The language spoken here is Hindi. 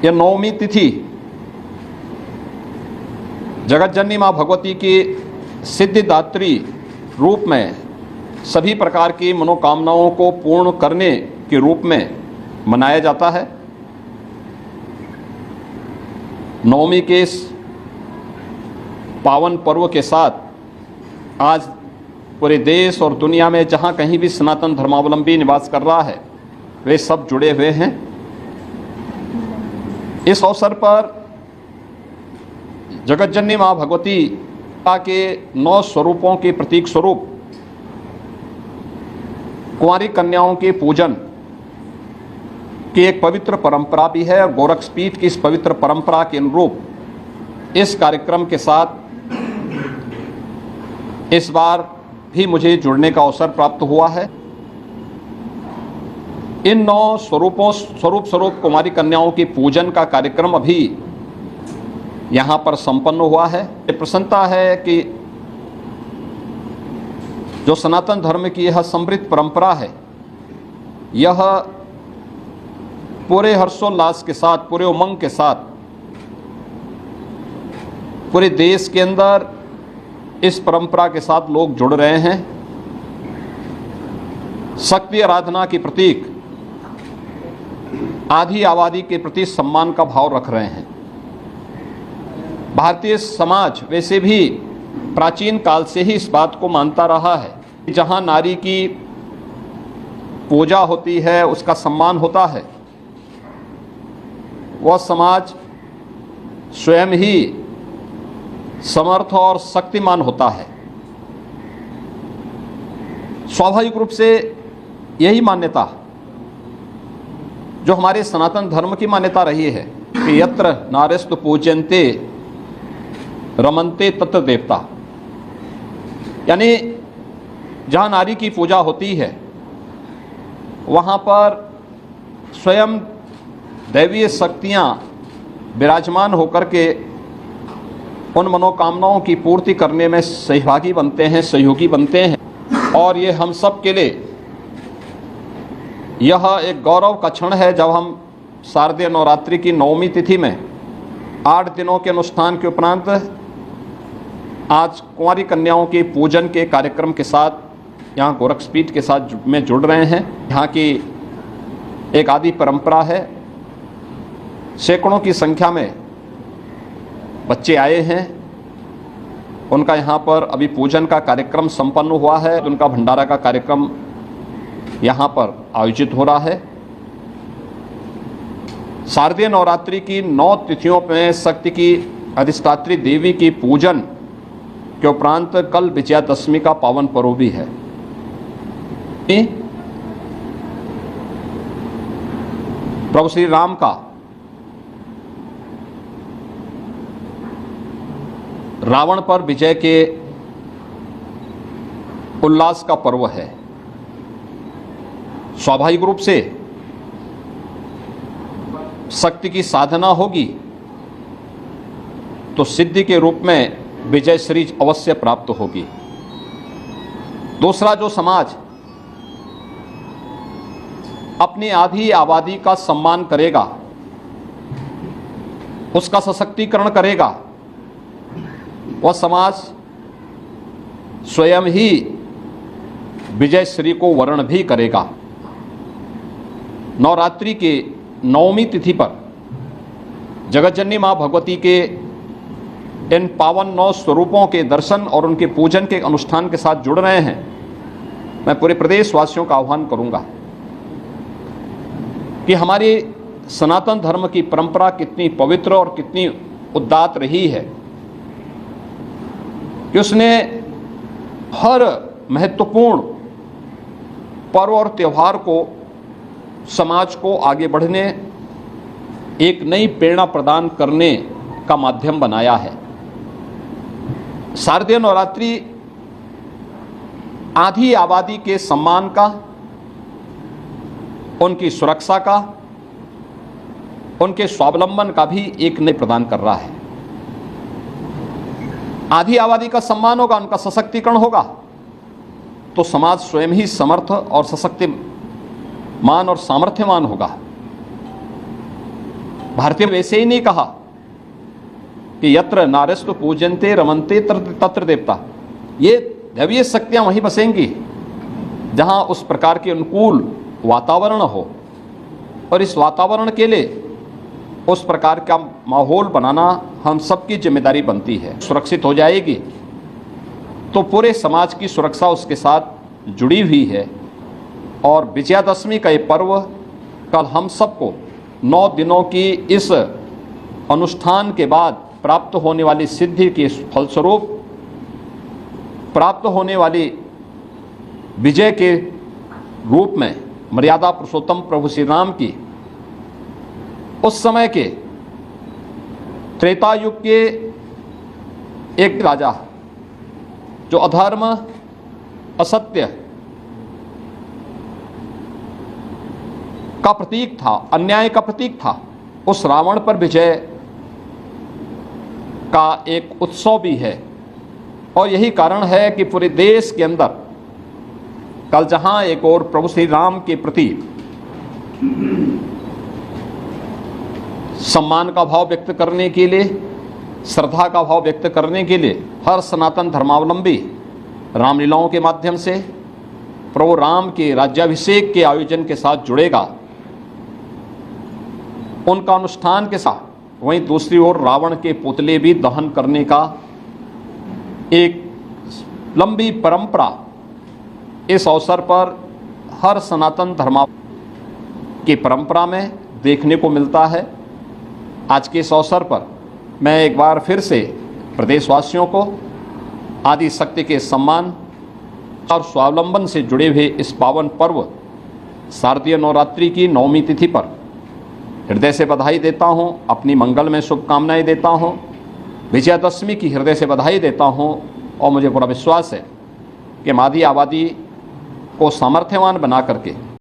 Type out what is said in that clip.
यह नवमी तिथि जगत जननी माँ भगवती की सिद्धिदात्री रूप में सभी प्रकार की मनोकामनाओं को पूर्ण करने के रूप में मनाया जाता है। नवमी के इस पावन पर्व के साथ आज पूरे देश और दुनिया में जहाँ कहीं भी सनातन धर्मावलंबी निवास कर रहा है वे सब जुड़े हुए हैं। इस अवसर पर जगत जननी माँ भगवती के 9 स्वरूपों के प्रतीक स्वरूप कुंवारी कन्याओं के पूजन की एक पवित्र परंपरा भी है और गोरक्षपीठ की इस पवित्र परंपरा के अनुरूप इस कार्यक्रम के साथ इस बार भी मुझे जुड़ने का अवसर प्राप्त हुआ है। इन 9 स्वरूप कुमारी कन्याओं की पूजन का कार्यक्रम अभी यहाँ पर संपन्न हुआ है। ये प्रसन्नता है कि जो सनातन धर्म की यह समृद्ध परंपरा है, यह पूरे हर्षोल्लास के साथ, पूरे उमंग के साथ पूरे देश के अंदर इस परंपरा के साथ लोग जुड़ रहे हैं। शक्ति आराधना के प्रतीक आधी आबादी के प्रति सम्मान का भाव रख रहे हैं। भारतीय समाज वैसे भी प्राचीन काल से ही इस बात को मानता रहा है कि जहाँ नारी की पूजा होती है, उसका सम्मान होता है, वह समाज स्वयं ही समर्थ और शक्तिमान होता है। स्वाभाविक रूप से यही मान्यता जो हमारे सनातन धर्म की मान्यता रही है कि यत्र नारेस्तु पूज्यन्ते रमन्ते तत्र देवता, यानी जहाँ नारी की पूजा होती है वहाँ पर स्वयं दैवीय शक्तियाँ विराजमान होकर के उन मनोकामनाओं की पूर्ति करने में सहभागी बनते हैं, सहयोगी बनते हैं। और ये हम सब के लिए यह एक गौरव का क्षण है जब हम शारदीय नवरात्रि की नवमी तिथि में 8 दिनों के अनुष्ठान के उपरांत आज कुंवारी कन्याओं के पूजन के कार्यक्रम के साथ यहाँ गोरक्षपीठ के साथ में जुड़ रहे हैं। यहाँ की एक आदि परंपरा है। सैकड़ों की संख्या में बच्चे आए हैं। उनका यहाँ पर अभी पूजन का कार्यक्रम संपन्न हुआ है। उनका भंडारा का कार्यक्रम यहाँ पर आयोजित हो रहा है। शारदीय नवरात्रि की 9 तिथियों में शक्ति की अधिष्ठात्री देवी की पूजन के उपरांत कल विजयादशमी का पावन पर्व भी है। प्रभु श्री राम का रावण पर विजय के उल्लास का पर्व है। स्वाभाविक रूप से शक्ति की साधना होगी तो सिद्धि के रूप में विजय श्री अवश्य प्राप्त होगी। दूसरा, जो समाज अपनी आधी आबादी का सम्मान करेगा, उसका सशक्तिकरण करेगा, वह समाज स्वयं ही विजय श्री को वर्ण भी करेगा। नवरात्रि के नवमी तिथि पर जगत जननी माँ भगवती के इन पावन 9 स्वरूपों के दर्शन और उनके पूजन के अनुष्ठान के साथ जुड़ रहे हैं। मैं पूरे प्रदेशवासियों का आह्वान करूंगा कि हमारी सनातन धर्म की परंपरा कितनी पवित्र और कितनी उदात्त रही है कि उसने हर महत्वपूर्ण पर्व और त्यौहार को समाज को आगे बढ़ने, एक नई प्रेरणा प्रदान करने का माध्यम बनाया है। शारदीय नवरात्रि आधी आबादी के सम्मान का, उनकी सुरक्षा का, उनके स्वावलंबन का भी एक नई प्रदान कर रहा है। आधी आबादी का सम्मान होगा, उनका सशक्तिकरण होगा तो समाज स्वयं ही समर्थ और सशक्तिमान और सामर्थ्यवान होगा। भारतीय वैसे ही नहीं कहा कि यत्र नारस्तु पूजन्ते रमन्ते तत्र देवता। ये दैवीय शक्तियां वहीं बसेंगी जहां उस प्रकार के अनुकूल वातावरण हो, और इस वातावरण के लिए उस प्रकार का माहौल बनाना हम सबकी जिम्मेदारी बनती है। सुरक्षित हो जाएगी तो पूरे समाज की सुरक्षा उसके साथ जुड़ी हुई है। और विजयादशमी का ये पर्व कल हम सबको 9 दिनों की इस अनुष्ठान के बाद प्राप्त होने वाली सिद्धि के फलस्वरूप प्राप्त होने वाली विजय के रूप में मर्यादा पुरुषोत्तम प्रभु श्री राम की उस समय के त्रेता युग के एक राजा जो अधर्म, असत्य का प्रतीक था, अन्याय का प्रतीक था, उस रावण पर विजय का एक उत्सव भी है। और यही कारण है कि पूरे देश के अंदर कल जहां एक और प्रभु श्री राम के प्रति सम्मान का भाव व्यक्त करने के लिए, श्रद्धा का भाव व्यक्त करने के लिए हर सनातन धर्मावलंबी रामलीलाओं के माध्यम से प्रभु राम के राज्याभिषेक के आयोजन के साथ जुड़ेगा, उनका अनुष्ठान के साथ वहीं दूसरी ओर रावण के पुतले भी दहन करने का एक लंबी परंपरा इस अवसर पर हर सनातन धर्मा की परंपरा में देखने को मिलता है। आज के इस अवसर पर मैं एक बार फिर से प्रदेशवासियों को आदि शक्ति के सम्मान और स्वावलंबन से जुड़े हुए इस पावन पर्व शारदीय नवरात्रि की 9वीं तिथि पर हृदय से बधाई देता हूं, अपनी मंगल में शुभकामनाएं देता हूं, विजयादशमी की हृदय से बधाई देता हूं। और मुझे पूरा विश्वास है कि मादी आबादी को सामर्थ्यवान बना करके